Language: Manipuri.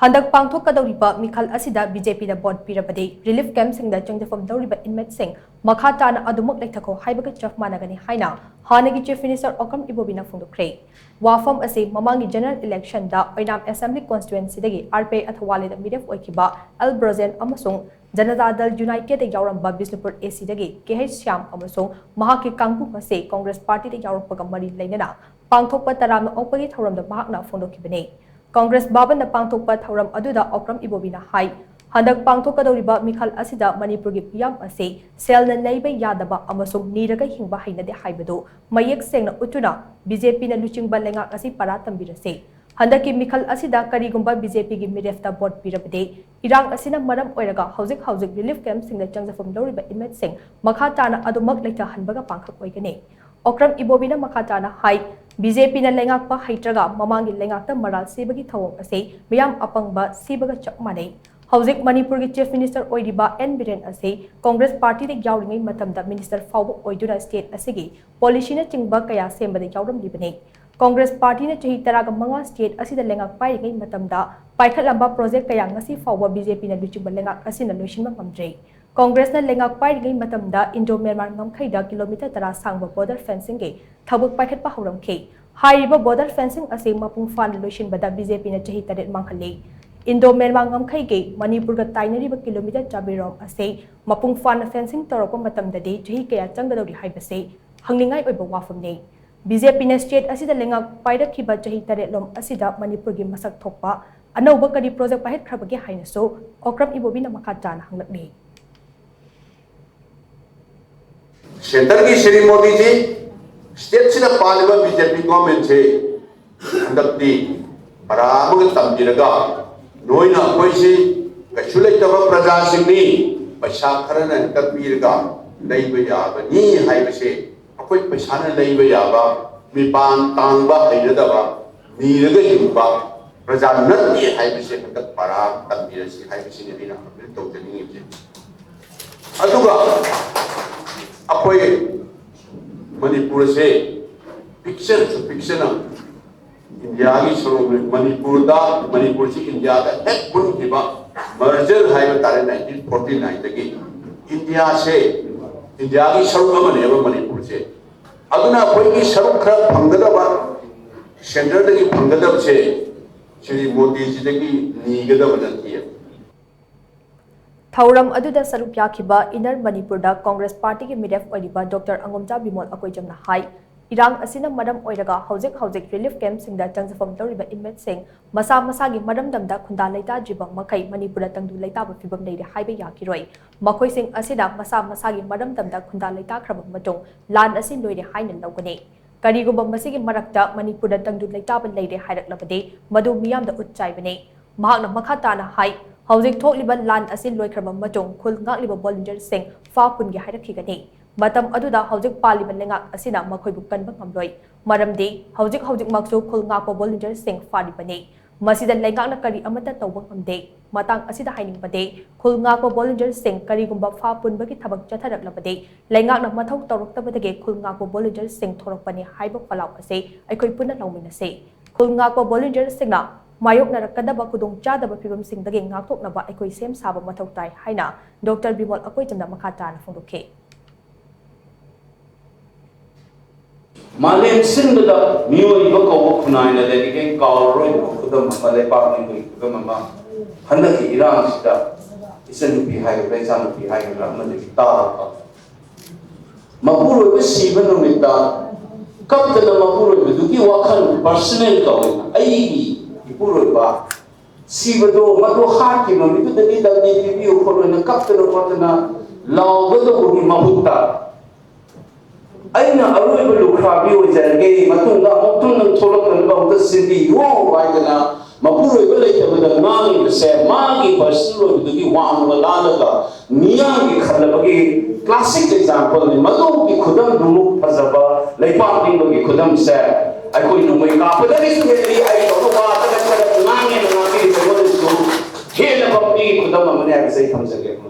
Handak pangthokkadouriba meekhal asida BJP da board Pirabadi relief camp shingda changjapham douriba Inmate sing Makha Tana adumak Leithakho Haibaga Chap managani haina hanagi Chief Minister Okram Ibobi na phongdokkhre wafam ase mamangi general election da Oinam Assembly constituency dagi RP athwale da midef oikiba Albrozen amasung Janata Dal United da yauramba Bisnupur AC dagi KH Syam amasung mahaki kangbu ase Congress Party da yaurapaga mari leinana pangthokpa taram opagi thoram da mahakna phongdokkibane Congress Baban na pangthokpa thoram aduda Okram Ibobi na hai Handak pangthokkadouriba meekhal asida Manipuri piyam ase selna leiba yadaba amasung niraga hingba haina de haibado mayek sengna utuna BJP na luchingba lenga asi para tambirase Handaki meekhal asida karigumba BJP gi mirefta board pirabade irang asina maram oiraga hauzik relief camp singna changjapham louriba Inmate sing Makha Tana adumak Leithakho Haibaga pangkhak oigane Okram Ibobi na Makha Tana hai BJP na lengak pa haitraga mamangi lengak ta maral sibagi thawong ase miyam apangba sibaga chap Manei hauzik Manipur gi Chief Minister Oiriba N Biren ase Congress Party de yauringai matamda Minister Fawbo oiduna state asigi policy na chingba kaya sembada yauram libane Congress Party na chahi taraga manga state asida lengak pairingai matamda paikhatlamba project kaya ngasi fawba BJP na luchingba lengak asina loisinma ngamdre Congress na lengak pairingai matamda Indo-Myanmar ngamkhaida kilometer tara sangba border fencing ge thabuk paikhat pa hauramkhe haiba border fencing ase mapung fan loisinbada BJP na chahi taret mangkhale Indo-Myanmar ngamkhai ge Manipur ga tainariba kilometer chabirom ase mapung fan fencing torokpa matamda de chahi kaya changgadori haibase hangningai oiba wafamne BJP na state asida lengak pairakhiba chahi taret lom asida Manipur gi masak thokpa anauba kari project pahet khrabage haina so Okram Ibobi na Makha Tana hanglakne centre की श्री मोदी जी स्टेट से पालिबा बीजेपी गवर्नमेंट से हंदकती बराबर तमजिरगा नोइना कोइसी कछु लेतबा प्रजा सिंगनी पैसा खरन हंदकपीरगा लैबा याबनी हाइबसे अखोय पैसाना लैबा याबा मिपान तांगबा हैरदबा नीरगा हिंबा प्रजा नत्ती हाइबसे हंदक परा तमजिरसी हाइबसे नेना अपने तौजनिंगे अदुगा अपोय मणिपुर से पिक्चर इंडिया की स्वरूप मणिपुर से इंडिया का हेड पुनखिबा मर्जर हाइबा तारे 1949 तक इंडिया की स्वरूप मनेबा मणिपुर से अदुना कोई की स्वरूप खर फंगदबा सेंटर तक फंगदब से श्री मोदी जी तक नीगदब नथिए Thauram aduda sarup yakhiba Inner Manipur da Congress Party ki midef oiriba Dr. Angomja Bimol akoijamna hai irang asina madam oiraga hauzik relief camp singda changjapham douriba Inmate sing masa gi madam damda khunda leita jiba makai Manipur tangdu leita ba fibam leire haiba yakiroi makoi sing asida masa gi madam damda khunda leita khraba matung lan asin loire haina lawgane karigumba masigi marakta Manipur tangdu leita ba leire hairak madu miyam da utchai bane mahakna Makha Tana hai hauzik thokliba lan asin loikrama matung khul ngakliba volunteer sing fa pungi hairakigani matam aduda hauzik paliba lengak asina makhoibu kanba ngamloi maramdi hauzik maksu khul ngakpa volunteer sing faribani masida lengakna kari amata tawba ngamde matang asida hainingbade khul ngakpa volunteer sing karigumba fa punbagi thabak chatharaklabade lengakna mathau tawraktabadage khul ngakpa volunteer sing thorakpani haiba palaw ase aikoi punna lawminase khul ngakpa volunteer singna Mayok na rakadaba kudong chadaba pibam sing daging ngaktok na ba ako'y sem saba mataw tay haina Dr. Bimol ako'y jamna Makha Tana phongdokkhre Malem singda miyo iba ko kunai na lagi kay kauroi kudam malay pa ni kudam mama handaki irang sida isan pi hai pesa pi hai la man ta mapuro ko siba no mita kapta na mapuro ko duki wakhan personal ka ai Puruba, Sibado, Mado Haki, Mamitu, the leader of the review for the captain of Watana, Lao Mahuta. Aina, a river look Fabi is a gay Matunda, Motun, Tolok about the city, whoa, Wagana, Mapuru, with the Nani, the same Magi, Pasulo, the Yuan, Malanaga, Niangi, Kalabagi, classic example, Madoki Kudam Dulu, Pazaba, like Parting of Kudam said. I couldn't wake up, but that is really I don't know what I'm going to do. Here, the company could have a say comes again.